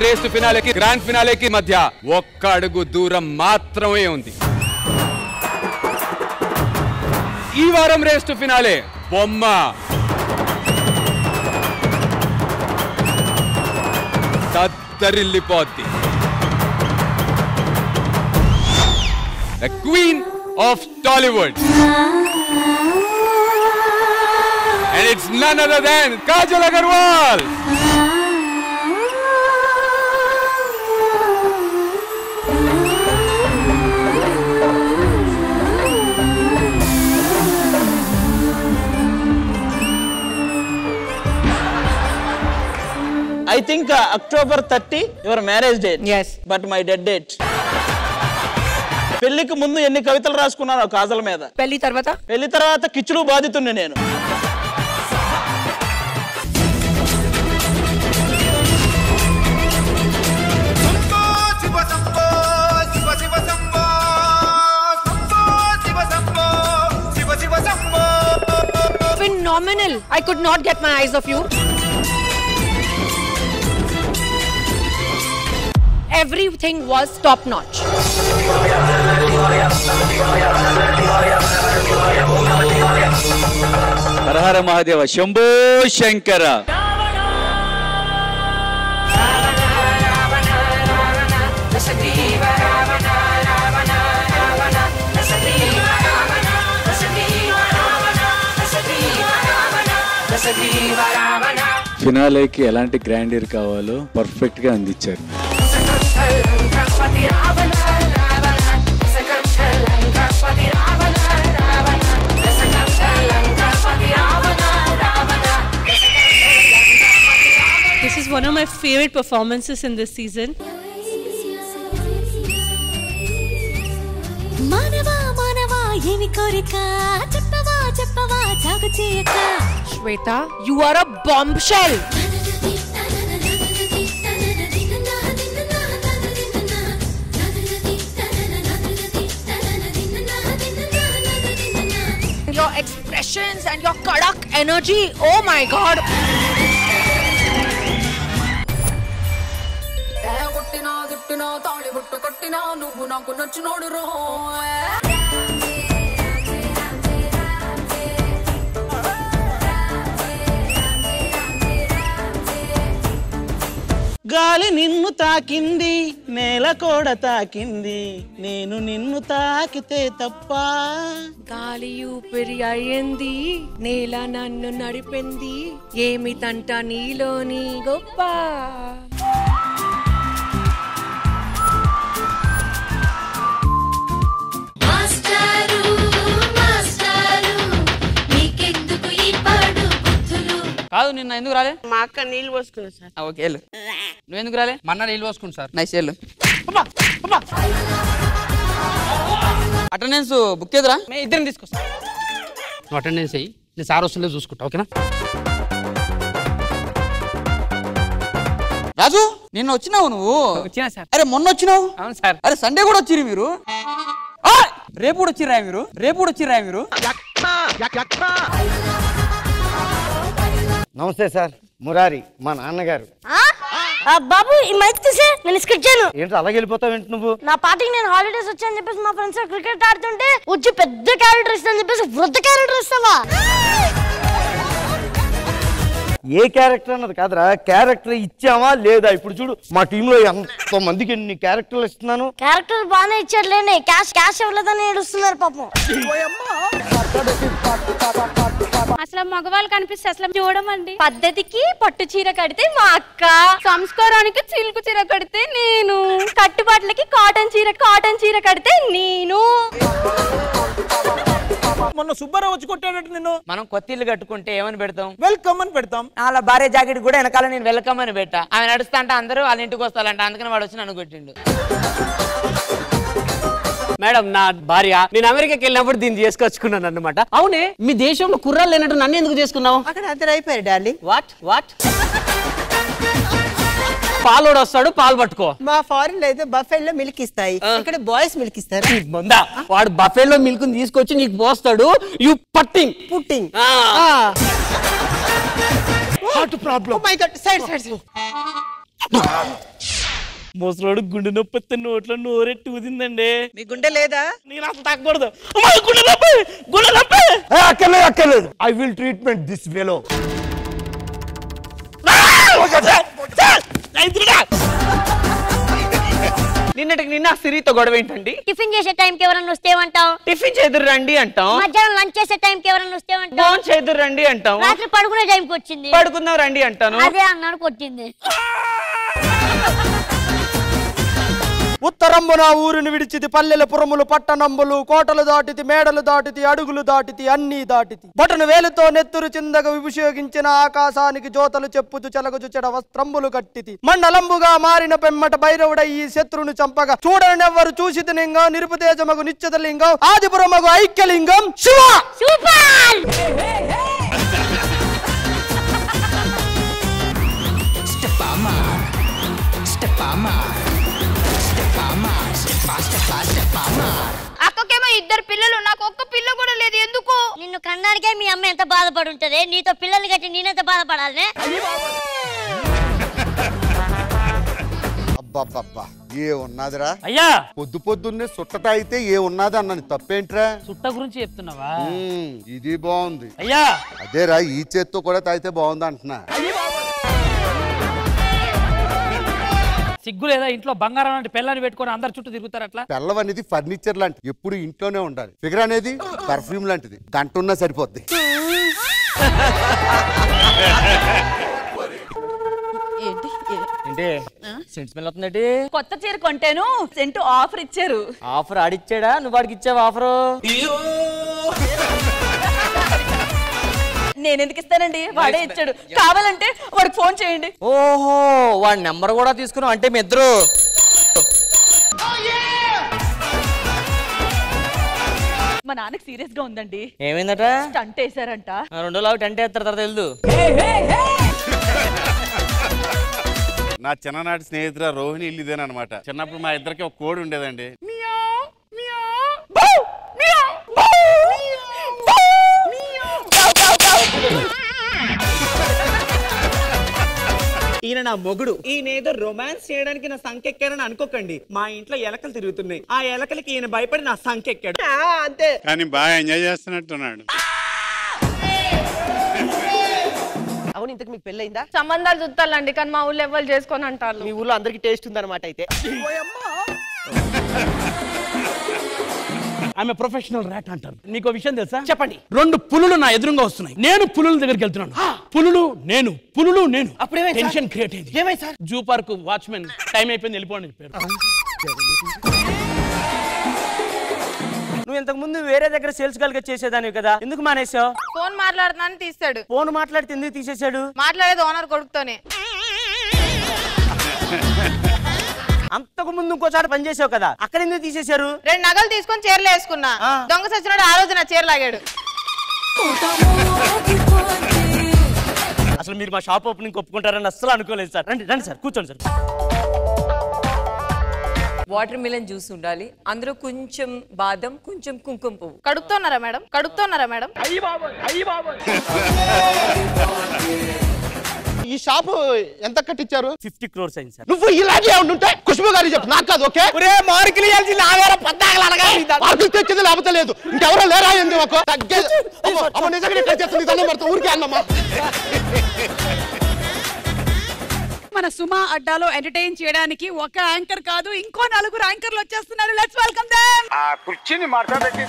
Race to ఫినాలేకి grand ఫినాలేకి మధ్య ఒక్క అడుగు దూరం మాత్రమే ఉంది. ఈ వారం రేస్ టు ఫినాలే బొమ్మ దద్దరిల్లిపోద్ది. The Queen of Tollywood. And it's none other than Kajal Agarwal. I think October 30 your marriage date. Yes. But my dead date. పెళ్లికి ముందు ఎన్ని కవితలు రాసుకున్నాను కాజల మీద. పెళ్లి తర్వాత కిచ్చులు బాధితున్నా నేను. Phenomenal. I could not get my eyes off you. Everything was top notch. హర హర మహాదేవ శంభో శంకర. ఫినాలేకి ఎలాంటి గ్రాండీర్ కావాలో పర్ఫెక్ట్ గా అందించారు. This is one of my favorite performances in this season. Shweta, you are a bombshell. Your expressions and your kadak energy, oh my god. గాలి నిన్ను తాకింది, నేల కోడ తాకింది, నేను నిన్ను తాకితే తప్ప. గాలి ఊపిరి అయ్యింది, నేల నన్ను నడిపింది, ఏమి తంట నీలోని గొప్ప. కాదు నిన్న ఎందుకు రాలే? మా అక్క నీళ్ళు పోసుకున్నా సార్. ఓకే వెళ్ళు. నువ్వు ఎందుకు రాలే? మన్న నీళ్ళు పోసుకున్నా సార్. నైస్ వెళ్ళు. అటెండెన్స్ బుక్ చేద్దురా? మేము ఇద్దరం తీసుకొస్తాం. నువ్వు అటెండెన్స్ అయ్యి నేను సార్ వస్తుందో చూసుకుంటా. ఓకేనా రాజు? నిన్న వచ్చినావు నువ్వు? వచ్చినా సార్. అరే మొన్న వచ్చినావు? అవును సార్. అరే సండే కూడా వచ్చిరు మీరు? రేపు కూడా వచ్చిర్రా మీరు? నమస్తే సార్, మురారి మా నాన్నగారు. బాబు ఈ మైక్ తీసే నేను స్కిట్ చేయను. ఏంటి అలాగే వెళ్ళిపోతావు ఏంటి నువ్వు? నా పార్టీకి నేను హాలిడేస్ వచ్చాయని చెప్పేసి మా ఫ్రెండ్స్ క్రికెట్ ఆడుతుంటే వచ్చి పెద్ద క్యారెక్టర్ ఇస్తా అని చెప్పేసి వృద్ధ క్యారెక్టర్ ఇస్తావా? ఏ క్యారెక్టర్ అన్నది కాదురా, క్యారెక్టర్ ఇచ్చామా లేదా? ఇప్పుడు చూడు మా టీంలో ఎంతో మందికి ఎన్ని క్యారెక్టర్లు ఇస్తున్నాను. క్యారెక్టర్ బాగానే ఇచ్చాడులేండి, క్యాష్ ఇవ్వలేదని ఏడుస్తున్నారు పాపం. అసలు మగవాళ్ళు కనిపిస్తే అసలు చూడమండి. పద్ధతికి పట్టు చీర కడితే మా అక్క, సంస్కారానికి సిల్క్ చీర కడితే నేను, కట్టుబాట్లకి కాటన్ చీర కడితే నేను. మొన్న సుబ్బారావు వచ్చి కొట్టాడట నిన్ను. మనం కొత్త ఇల్లు కట్టుకుంటే ఏమని పెడతాం? వెల్కమ్ అని పెడతాం. అలా భార్య జాకెట్ కూడా వెనకాల నేను వెల్కమ్ అని పెట్టా. ఆమె నడుస్తా అంటే అందరూ వాళ్ళ ఇంటికి వస్తారంట, అందుకని వాడు వచ్చి నన్ను కొట్టిండు. మేడం నా భార్య, నేను అమెరికాకి వెళ్ళినప్పుడు దీన్ని చేసుకొచ్చుకున్నాను అన్నమాట. అవునే, మీ దేశంలో కుర్రాలు లేనట్టు నన్ను ఎందుకు చేసుకున్నావు? అక్కడ అందరు అయిపోయారు డార్లింగ్. వాట్ పాలోడు వస్తాడు, పాలు పట్టుకో. మా ఫారిన్ లో అయితే బఫెల్లో మిల్క్ ఇస్తాయి, ఇక్కడ బాయ్స్ మిల్క్ ఇస్తారు. వాడు బఫెల్లో మిల్క్ తీసుకొచ్చి నీకు పోస్తాడు. You putting heart problem. Oh my god, side ముసలోడు గుండె నొప్పి వస్తే నోట్లో నోరెట్టి ఊదిందండి. మీ గుండె లేదా? నేను అసలు తగ్గకూడదు. గుండె నొప్పి, గుండె నొప్పి. అక్కర్లేదు. I will treatment this fellow. నిన్నటికి నిన్న సిరితో గొడవ ఏంటండి? టిఫిన్ చేసే టైంకి ఎవరన్నా వస్తే ఏమంటావు? టిఫిన్ చేదురు రండి అంటాం. మధ్యాహ్నం లంచ్ చేసే టైంకి ఎవరన్నా వస్తే ఏమంటావు? ఫోన్ చేదురు రండి అంటాం. రాత్రి పడుకునే టైంకి వచ్చింది. పడుకుందాం రండి అంటాను. అదే అన్నాడు కొట్టింది. ఉత్తరంబున ఊరిని విడిచితి పల్లెల పురములు పట్టణంబులు కోటలు దాటితి మేడలు దాటితి అడుగులు దాటితి అన్నీ దాటితి బొటను వేలుతో నెత్తురు చిందగ విభూషించిన ఆకాశానికి జోతలు చెప్పుతూ చెలగుచు చెడ వస్త్రంబులు కట్టితి మండలంబుగా మారిన పెమ్మట భైరవుడ ఈ శత్రుని చంపగా చూడనెవ్వరు చూసితి లింగం నిరుపదేశమగు నిశ్చిత లింగం ఆదిపురమగు ఐక్యలింగం శివ. అక్కకేమో ఇద్దరు పిల్లలు, నాకు ఒక్క పిల్ల కూడా లేదు. ఎందుకు? నిన్ను కన్నానికే మీ అమ్మ ఎంత బాధపడి ఉంటది, నీతో పిల్లలు కట్టి నేనెంత బాధపడాలి? అబ్బబ్బబ్బా ఏ ఉన్నదిరా అయ్యా. పొద్దున్నే సుట్టట అయితే ఏ ఉన్నది అన్నది తప్పేంట్రా? సుట్ట గురించి చెప్తున్నావా? ఇది బాగుంది అయ్యా. అదేరా ఈ చేత్తో కూడా తాగితే బాగుంది అంటున్నా. సిగ్గు లేదా? ఇంట్లో బంగారం లాంటి పిల్లని పెట్టుకొని అందరు చుట్టూ తిరుగుతారు. అట్లా పెళ్ళం అనేది ఫర్నిచర్ లాంటిది, ఎప్పుడు ఇంట్లోనే ఉండాలి. ఫిగర్ అనేది పర్ఫ్యూమ్ లాంటిది, గంట ఉన్నా సరిపోద్ది. ఏంటి ఏంటి సెంట్ స్మెల్ అవుతుందండి? కొత్త చీర కొంటేను సెంటు ఆఫర్ ఇచ్చారు. ఆఫర్ ఆడిచ్చాడా? నువ్వు వాడికి ఇచ్చావు ఆఫరు? నేను ఎందుకు ఇస్తానండి, వాడే ఇచ్చాడు. కావాలంటే వాడికి ఫోన్ చేయండి. ఓహో, వాడి నెంబర్ కూడా తీసుకున్నావు అంటే మీ ఇద్దరు. మా నాన్నకి సీరియస్ గా ఉందండి. ఏమైందట? స్టంట్ వేసారంట. 2 రోజులు టెంట్ వేస్తారు, తర్వాత వెళ్దు. నా చిన్ననాటి స్నేహితురా రోహిణి ఇల్లు ఇదేనమాట. చిన్నప్పుడు మా ఇద్దరికి ఒక కోడి ఉండేదండి. ఈయన నా మొగుడు. ఈయన ఏదో రొమాన్స్ చేయడానికి నా సంకెక్కారని అనుకోకండి. మా ఇంట్లో ఎలకలు తిరుగుతున్నాయి. ఆ ఎలకలకి ఈయన భయపడి నా సంకెక్కాడు అంతే. కానీ బాగా ఎంజాయ్ చేస్తున్నట్టున్నాడు. అవును, ఇంతకు మీకు పెళ్ళైందా? సంబంధాలు చూస్తాలండి, కానీ మా ఊళ్ళో ఎవరు చేసుకొని అంటారు. మీ ఊళ్ళో అందరికి టేస్ట్ ఉందన్నమాట అయితే. ఆమె ప్రొఫెషనల్ ర్యాట్ అంటారు. మీకు విషయం తెలుసా? చెప్పండి. 2 పులులు నా ఎదురుగా వస్తున్నాయి. నేను పులుల దగ్గరికి వెళ్తున్నాను. పులులు నేను అప్పుడే టెన్షన్ క్రియేట్ అయింది. ఏమై sir? Zoo park watchman time అయిపోయింది వెళ్ళిపోండి చెప్పారు. నువ్వు ఇంతకు ముందు వేరే దగ్గర సేల్స్ గర్ల్ గా చేసేదానివి కదా, ఎందుకు మానేసావు? ఫోన్ మాట్లాడుతున్నాను తీసాడు. ఫోన్ మాట్లాడితే ఎందుకు తీసేశాడు? మాట్లాడేది ఓనర్ కొడుకుతోనే. అంతకు ముందు ఇంకోసారి పని చేసావు కదా, అక్కడ ఎందుకు తీసేశారు? 2 నగలు తీసుకొని చీరలు వేసుకున్నా. దొంగ సచ్చినాడు ఆ రోజు నా చీర లాగాడు. అసలు మీరు మా షాప్ ఓపెనింగ్ ఒప్పుకుంటారని అస్సలు అనుకోలేదు సార్. రండి రండి సార్, కూర్చోండి సార్. వాటర్ మిలన్ జ్యూస్ ఉండాలి, అందులో కొంచెం బాదం, కొంచెం కుంకుమ పువ్వు. కడుపుతున్నారా మేడం? కడుపుతున్నారా మేడం? ఈ షాపు ఎంత కట్టించారు? 50 crores అయింది సార్. నువ్వు ఇలాగే ఉంటుంటే ఖుష్బు గారి చెప్పు, నాకు కాదు. ఓకే మార్కులు ఇవ్వాల్సి నాగారా పద్దాకలు అడగాలి. మార్కులు తెచ్చింది లేకపోతే లేదు. ఇంకెవరో లేరా ఏంది? ఒక నిజంగా చేస్తుంది దండం పెడతా ఊరికే అన్నమ్మా. మన సుమా అడ్డాలో ఎంటర్టైన్ చేయడానికి ఒక యాంకర్ కాదు, ఇంకో 4 యాంకర్లు వచ్చేస్తున్నారు. Let's welcome them. ఆ కుర్చీని మార్చబెట్టి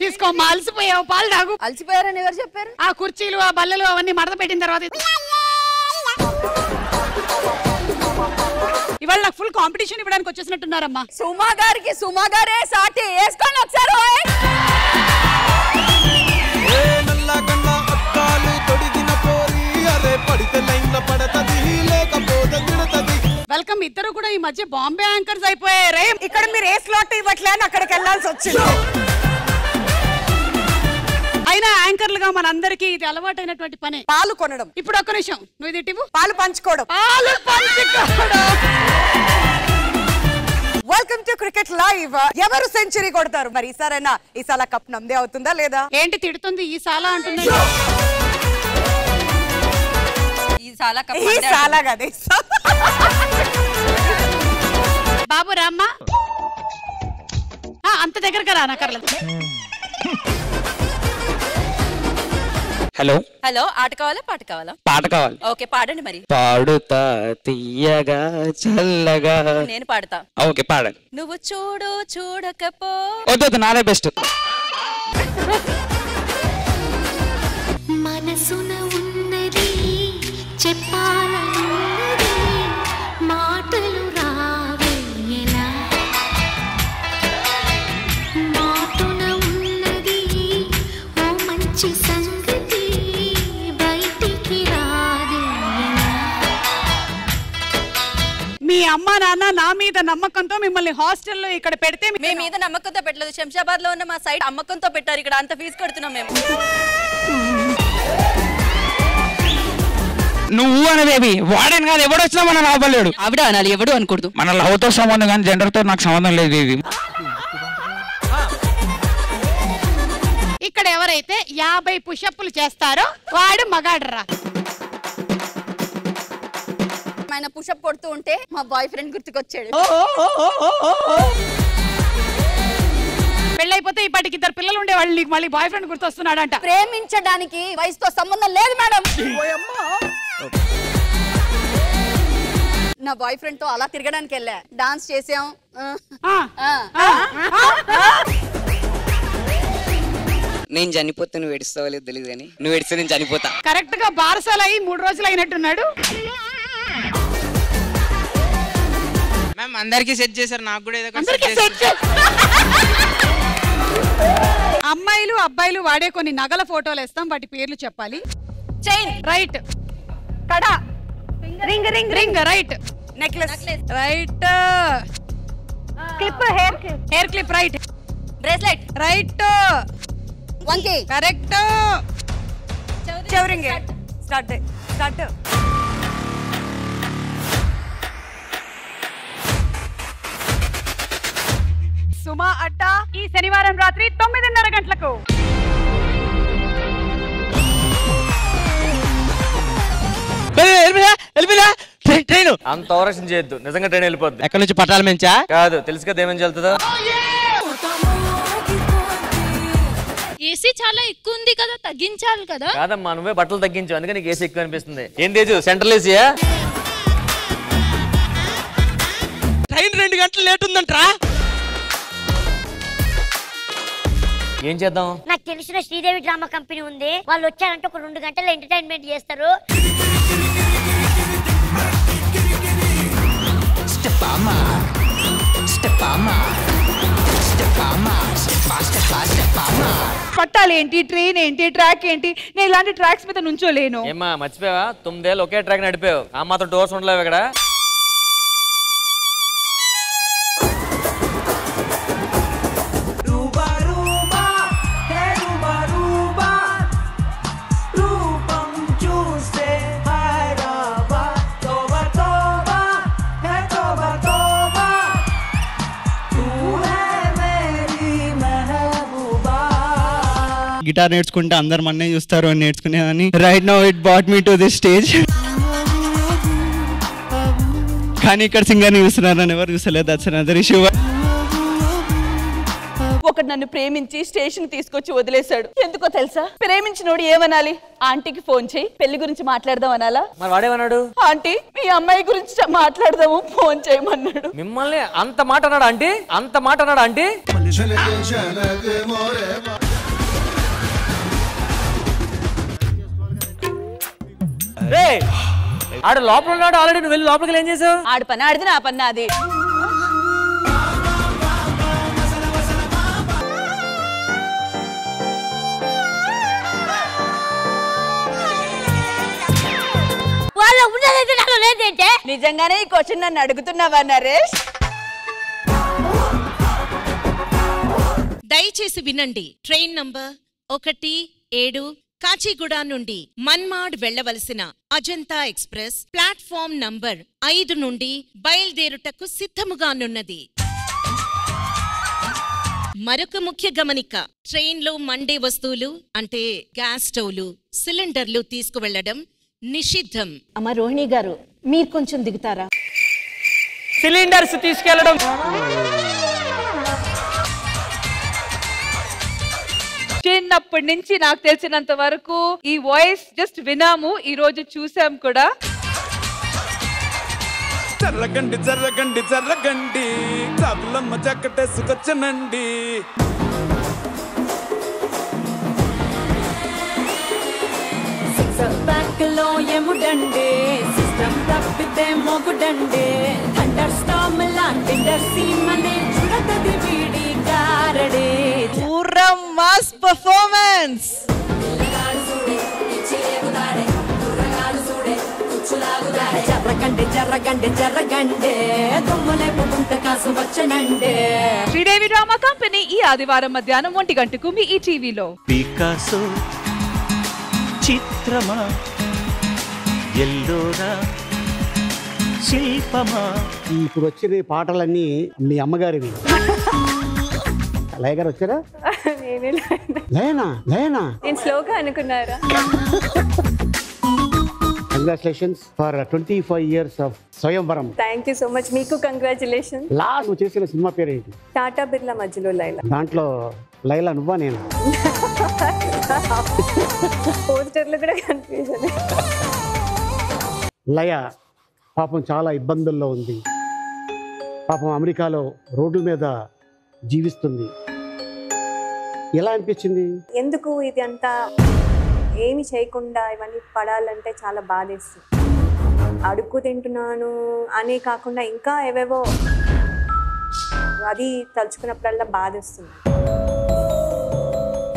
తీసుకో, అలసిపోయావు, పాలు తాగు. అలసిపోయారని ఎవరు చెప్పారు? ఆ కుర్చీలు, ఆ బల్లలు అవన్నీ మడత పెట్టిన తర్వాత ఇవాళ నాకు ఫుల్ కాంపిటీషన్ ఇవ్వడానికి వచ్చేసినట్టున్నారమ్మా. సుమా గారికి సుమా గారే సాటి. వేసుకోండి ఒకసారి. వెల్కమ్. ఇద్దరు కూడా ఈ మధ్య బాంబే యాంకర్స్ అయిపోయారే. ఇక్కడ మీరు ఏ స్లాట్ ఇవ్వట్లే అని అక్కడికి వెళ్ళాల్సి వచ్చింది. అయినా యాంకర్లుగా మనందరికీ ఇది అలవాటైనటువంటి పని, పాలు కొనడం. ఇప్పుడు ఒక్క నిమిషం, నువ్వు ఇది ఇవ్వు. పాలు పంచుకోవడం. Welcome to cricket live. ఎవరు సెంచరీ కొడతారు మరి ఈసారైనా? ఈసాల కప్ నమ్దే అవుతుందా లేదా? ఏంటి తిడుతుంది ఈ సాల అంటుంది? ఈ సాల కదా బాబు రామ్మ అంత దగ్గరగా రానక్కర్లేదు. హలో హలో, ఆట కావాలా పాట కావాలా? పాట కావాలి. ఓకే, పాడండి మరి. పాడుతా తీయగా చల్లగా. నేను పాడతా. ఓకే పాడండి. నువ్వు చూడు చూడకపో. వద్దు నాదే బెస్ట్. మనసున ఉన్నది చెప్పాలన్నది మాటలు రావేలా, మాటున ఉన్నది ఓ మంచి సంగతి బయటికి రాదేలా. మీ అమ్మ నాన్న నా మీద నమ్మకంతో మిమ్మల్ని హాస్టల్లో ఇక్కడ పెడితే మీ మీద నమ్మకంతో పెట్టలేదు, శంషాబాద్ లో ఉన్న మా సైడ్ అమ్మకంతో పెట్టారు. ఇక్కడ అంత ఫీజు కడుతున్నాం మేము. నువ్వు అనే బేబీ వాడని కాదు, ఎవడు వచ్చినా మన లాభం లేడు. ఆవిడ అనాలి, ఎవడు అనకూడదు. మన లవ్ తో సంబంధం కానీ జెండర్ తో నాకు సంబంధం లేదు బేబీ. ఇక్కడ ఎవరైతే 50 పుషప్లు చేస్తారో వాడు మగాడరా. ఆయన పుషప్ కొడుతూ ఉంటే మా బాయ్ ఫ్రెండ్ గుర్తుకొచ్చాడు. పెళ్ళైపోతే ఇప్పటికి 2 పిల్లలు ఉండేవాళ్ళు, నీకు మళ్ళీ బాయ్ ఫ్రెండ్ గుర్తొస్తున్నాడంట. ప్రేమించడానికి వయసుతో సంబంధం లేదు మేడం. నా బాయ్ ఫ్రెండ్ తో అలా తిరగడానికి వెళ్ళా, డాన్స్ చేసాం. నేను చనిపోతే నువ్వు ఏడుస్తావో లేదు తెలియదు కానీ నువ్వు ఏడిస్తే నేను చనిపోతా. కరెక్ట్ గా బారసాల అయి 3 రోజులు అయినట్టున్నాడు. మ్యామ్ అందరికి సెట్ చేశారు, నాకు కూడా ఏదో అమ్మాయిలు అబ్బాయిలు వాడే కొన్ని నగల ఫోటోలు వేస్తాం, వాటి పేర్లు చెప్పాలి. చైన్ రైట్, కడ, ring ring ring right, necklace right, clip, hair clip right, bracelet right, వంకి కరెక్ట్, చెవరింగ్ స్టార్ట్ స్టార్ట్. సుమా అడ్డా ఈ శనివారం రాత్రి 9:30 గంటలకు. ట్రైన్ అంత ఓవరాక్షన్ చేయొద్దు, నిజంగా ట్రైన్ వెళ్ళిపోద్ది. ఎక్కడి నుంచి పట్టాల మించా కాదు, తెలుసు కదా ఏమని వెళ్తుందా. ఏసీ చాలా ఎక్కువ ఉంది కదా, తగ్గించాలి కదా. కాదమ్మా, నువ్వే బట్టలు తగ్గించు, అందుకే నీకు ఏసీ ఎక్కువ అనిపిస్తుంది. ఏం తేజు, సెంట్రల్ ఏసీయా? ట్రైన్ 2 గంటలు లేట్ ఉందంట్రా. ఏం చేద్దాం? నాకు తెలిసిన శ్రీదేవి డ్రామా కంపెనీ ఉంది, వాళ్ళు వచ్చారంటే ఒక 2 గంటలు ఎంటర్టైన్మెంట్ చేస్తారు. పట్టాలు ఏంటి, ట్రైన్ ఏంటి, ట్రాక్ ఏంటి? నేను ఇలాంటి ట్రాక్స్ మీద నుంచోలేను. ఏమ్మా మర్చిపోయావా, 9 ఏళ్ళు ఒకే ట్రాక్ నడిపావు, ఆ మాత్రం డోర్స్ ఉండలేవు ఇక్కడ. గిటార్ నేర్చుకుంటే అందరు మన్నే చూస్తారు అని నేర్చుకునేదని. Right now it bought me to this stage. కానీ ఇక్కడ సింగర్ని చూస్తున్నారని ఎవరు చూసలేదు. That's another issue. ఒకడు నన్ను ప్రేమించి స్టేషన్ తీసుకొచ్చి వదిలేశాడు. ఎందుకో తెలుసా? ప్రేమించినోడు ఏమనాలి? ఆంటీకి ఫోన్ చేయి, పెళ్లి గురించి మాట్లాడదాం అనాలా? మరి వాడేమన్నాడు? ఆంటీ మీ అమ్మాయి గురించి మాట్లాడదాము, ఫోన్ చేయమన్నాడు. మిమ్మల్ని అంత మాట అన్నాడు ఆంటీ? అంత మాట అన్నాడు ఆంటీ? ఆడు లోపల ఉన్నాడు ఆల్రెడీ, నువ్వు వెళ్ళి లోపలికి ఏం చేసావు? ఆడు పని ఆడిది, నా పని నాది. నిజంగానే ఈ క్వశ్చన్ నన్ను అడుగుతున్నావా నరేష్? దయచేసి వినండి. ట్రైన్ నంబర్ 17 కాచిగూడ నుండి మన్మాడ్ వెళ్లవలసిన అజంతా ఎక్స్ప్రెస్ ప్లాట్ఫామ్ నంబర్ 5 నుండి బయలుదేరుటకు సిద్ధముగానున్నది. మరొక ముఖ్య గమనిక, ట్రైన్లో మండే వస్తువులు అంటే గ్యాస్ స్టవ్లు, సిలిండర్లు తీసుకువెళ్లడం నిషిద్ధం. అమ్మ రోహిణి గారు, మీరు కొంచెం దిగుతారా? సిలిండర్స్ తీసుకెళ్లడం చిన్నప్పటి నుంచి నాకు తెలిసినంత వరకు ఈ వాయిస్ జస్ట్ వినాము, ఈ రోజు చూసాం కూడా. జర్రగండి జర్రగండి జర్రగండి చాకులమ్మ జక్కటేసుకొచ్చనండి. బ్యాక్లో ఎముడండి, సిస్టమ్ తప్పితే మొగుడండి. థండర్ స్టార్మ్ లాంటి సీమనే చూడతది వీడి గారడే. పూరా మాస్ పర్ఫార్మెన్స్. జర్రగండి జర్రగండి జర్రగండి దుమ్ములేపు గుంట కాసు వచ్చనండి. శ్రీదేవి డ్రామా కంపెనీ ఈ ఆదివారం మధ్యాహ్నం 1 గంటకు మీ ఈ టీవీలో. పికాసో చిత్రమా, ఎల్లోరా శిల్పమా. ఇప్పుడు వచ్చిన పాటలన్నీ మీ అమ్మగారివి. లయ గారు వచ్చారా? లయనా లయనా నేను స్లోగా అనుకున్నారా? కంగ్రాచులేషన్స్ ఫర్ 25 years ఆఫ్ స్వయంవరం. Thank you so much. మీకు కంగ్రాచులేషన్. లాస్ట్ నువ్వు చేసిన సినిమా పేరు ఏంటి? టాటా బిర్లా మధ్యలో లైలా. దాంట్లో లైలా నువ్వా నేను? పోస్టర్లు కూడా కన్ఫ్యూజన్. లయ పాపం చాలా ఇబ్బందుల్లో ఉంది. పాపం అమెరికాలో రోడ్ల మీద జీవిస్తుంది. ఎలా అనిపించింది? ఎందుకు ఇది అంతా ఏమి చేయకుండా ఇవన్నీ పడాలంటే చాలా బాధేస్తుంది. అడుక్కు తింటున్నాను అని కాకుండా ఇంకా ఏవేవో, అది తలుచుకున్నప్పుడల్లా బాధేస్తుంది.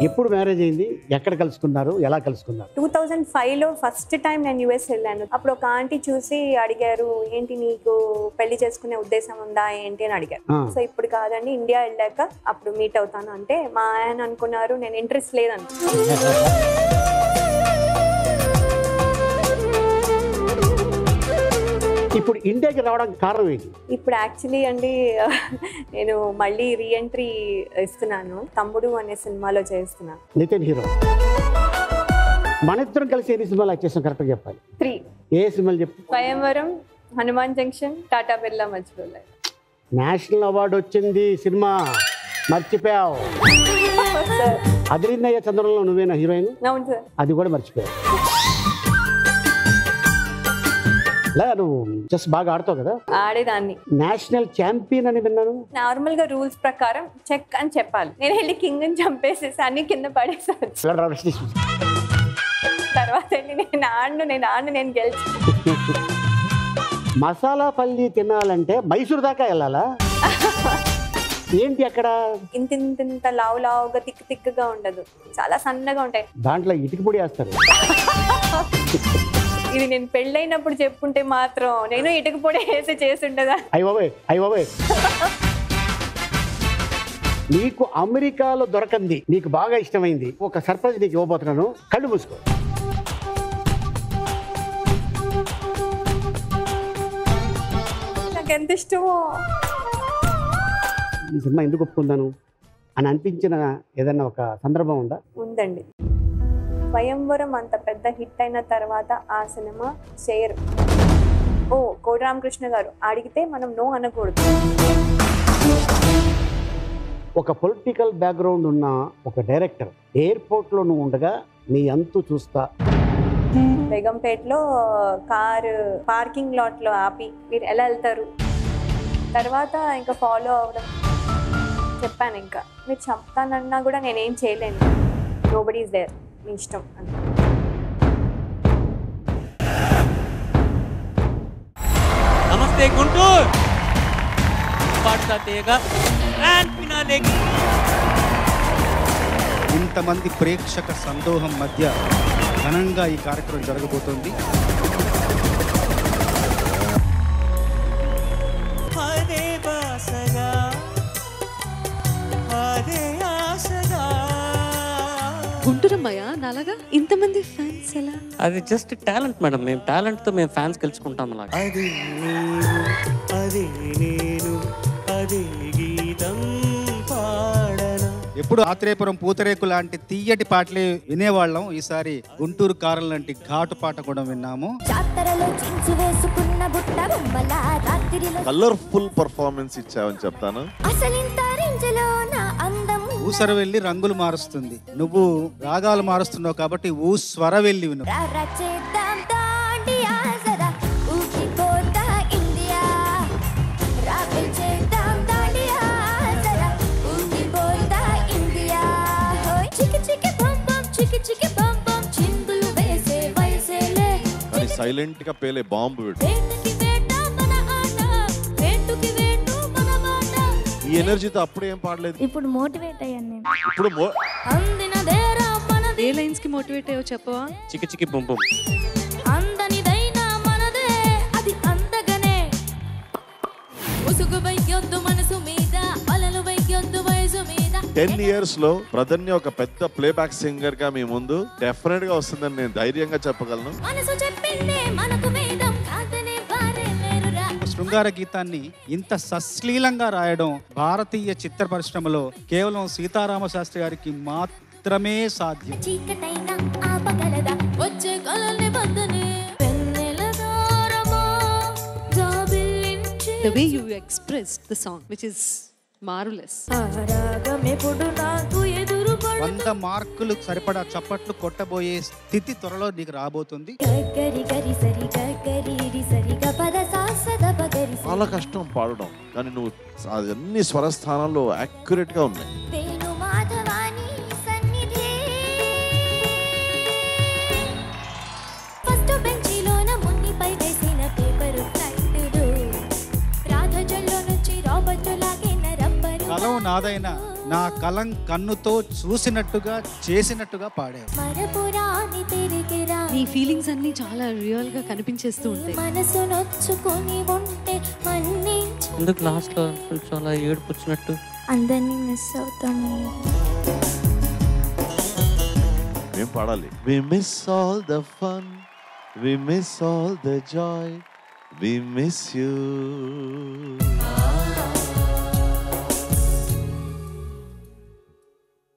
ఎప్పుడు మ్యారేజ్ అయింది? ఎక్కడ కలుసుకున్నారు? ఎలా కలుసుకున్నారు? 2005లో ఫస్ట్ టైం నేను యుఎస్ వెళ్ళాను. అప్పుడు ఒక ఆంటీ చూసి అడిగారు, ఏంటి నీకు పెళ్లి చేసుకునే ఉద్దేశం ఉందా ఏంటి అని అడిగారు. సో ఇప్పుడు కాదండి, ఇండియా వెళ్ళాక అప్పుడు మీట్ అవుతాను అంటే మా ఆయన అనుకున్నారు నేను ఇంట్రెస్ట్ లేదని. ఇప్పుడు ఇండియాకి రావడానికి కారణం ఏంటి? ఇప్పుడు యాక్చువల్లీ అండి నేను మళ్ళీ రీఎంట్రీ ఇస్తున్నాను. తమ్ముడు అనే సినిమాలో చేస్తున్నాను. నితిన్ హీరో. మన ఇద్దరం కలిసి ఎన్ని సినిమాలు యాక్ట్ చేస్తాం కరెక్ట్గా చెప్పాలి? 3. ఏ సినిమాలు చెప్పు? స్వయంవరం, హనుమాన్ జంక్షన్, టాటా బిర్లా మధ్యలో లైలా. నేషనల్ అవార్డు వచ్చింది సినిమా, మర్చిపోయావు. అదిరిందయ్య చంద్రంలో నువ్వేనా హీరోయిన్? అవును సార్. అది కూడా మర్చిపోయావు. లే నువ్వు చెస్ బాగా ఆడుతావు కదా? ఆడేదాన్ని. నేషనల్ ఛాంపియన్ అని విన్నాను. నార్మల్ గా రూల్స్ ప్రకారం చెక్ అని చెప్పాలి. నేను వెళ్ళి కింగ్ ని చంపేసేసి అన్ని కింద పడేసొచ్చు. తర్వాత వెళ్ళి నేను గెలిచి. మసాలా పల్లి తినాలంటే మైసూర్ దాకా వెళ్ళాలా? ఏంటి అక్కడ? ఇంత లావుగా తిక్కుగా ఉండదు, చాలా సన్నగా ఉంటాయి. దాంట్లో ఇటుక పొడి వేస్తారు. ఇది నేను పెళ్ళైనప్పుడు చెప్పుంటే మాత్రం నేను ఇటుక పొడి వేసి చేసుండదా. అయ్యబాబోయ్ నీకు అమెరికాలో దొరకంది, నీకు బాగా ఇష్టమైంది ఒక సర్ప్రైజ్ నీకు ఇవ్వబోతున్నాను. కళ్ళు మూసుకో. నాకు ఎంత ఇష్టమో. ఈ సినిమా ఎందుకు ఒప్పుకుందాను అని అనిపించిన ఏదన్నా ఒక సందర్భం ఉందా? ఉందండి. స్వయంవరం అంత పెద్ద హిట్ అయిన తర్వాత ఆ సినిమా చేయరు. కోడి రామకృష్ణ గారు అడిగితే మనం నో అనకూడదు. ఒక పొలిటికల్ బ్యాక్గ్రౌండ్ ఉన్న ఒక డైరెక్టర్ ఎయిర్పోర్ట్లో నువ్వు ఉండగా నీ అంతు చూస్తా. బేగంపేటలో కారు పార్కింగ్ లాట్లో ఆపి మీరు ఎలా వెళ్తారు, తర్వాత ఇంకా ఫాలో అవ్వడం చెప్పాను. ఇంకా మీరు చెప్తానన్నా కూడా నేనేం చేయలేను. నోబడీ ఈజ్ దేర్, మీ ఇష్టం అని. నమస్తే గుంటూరు. ఇంతమంది ప్రేక్షక సందోహం మధ్య ఘనంగా ఈ కార్యక్రమం జరగబోతోంది. గుంటూరమ్మయ్య నాలాగా ఇంతమంది ఫ్యాన్స్ ఎలా? అది జస్ట్ టాలెంట్ మేడం. మేము టాలెంట్ తో మేము ఫ్యాన్స్ గెలుచుకుంటాం. అలాగా అదే నేను అదే గీతం పాడన ఎప్పుడు ఆత్రేయపురం పూతరేకు లాంటి తీయటి పాటలే వినేవాళ్ళం. ఈసారి గుంటూరు కారం లాంటి ఘాటు పాట కూడా విన్నాము. కలర్ఫుల్ పర్ఫార్మెన్స్ ఇచ్చావని చెప్తాను. ఊసర వెళ్ళి రంగులు మారుస్తుంది, నువ్వు రాగాలు మారుస్తున్నావు కాబట్టి ఊస్వర వెళ్ళి విను. సైలెంట్ గా పేలే బాంబు ఈ ఎనర్జీతో అప్పుడు ఏం పాడలేదు. ఇప్పుడు మోటివేట్ అయ్యాను ఇప్పుడు ఏ లైన్స్ కి మోటివేట్ అయ్యో చెప్పవా? చికి చికి బుమ్ బుమ్. 10 years లో ప్రధన్య ఒక పెద్ద ప్లేబ్యాక్ సింగర్ గా మీ ముందు డెఫినెట్ గా వస్తుందని నేను ధైర్యంగా చెప్పగలను. శృంగార గీతాన్ని ఇంత సశ్లీలంగా రాయడం భారతీయ చిత్ర పరిశ్రమలో కేవలం సీతారామ శాస్త్రి గారికి మాత్రమే సాధ్యం. The way you expressed the song, which is marvelous. 100 మార్కులు సరిపడా చప్పట్లు కొట్టబోయే స్థితి త్వరలో నీకు రాబోతుంది. చాలా కష్టం పాడడం, కానీ నువ్వు అన్ని స్వరస్థానాల్లో యాక్యురేట్ గా ఉన్నాయి. కలం నాదైనా నా కలం కన్నుతో చూసినట్టుగా చేసినట్టుగా పాడావు. నీ ఫీలింగ్స్ అన్ని చాలా రియల్ గా కనిపించేస్తూ ఉంటాయి. ఎందుకు లాస్ట్ లో చాలా ఏడుపు వచ్చినట్టు? అందరినీ మిస్ అవుతాము. మేము పాడాలి. We miss all the fun, we miss all the joy, we miss you.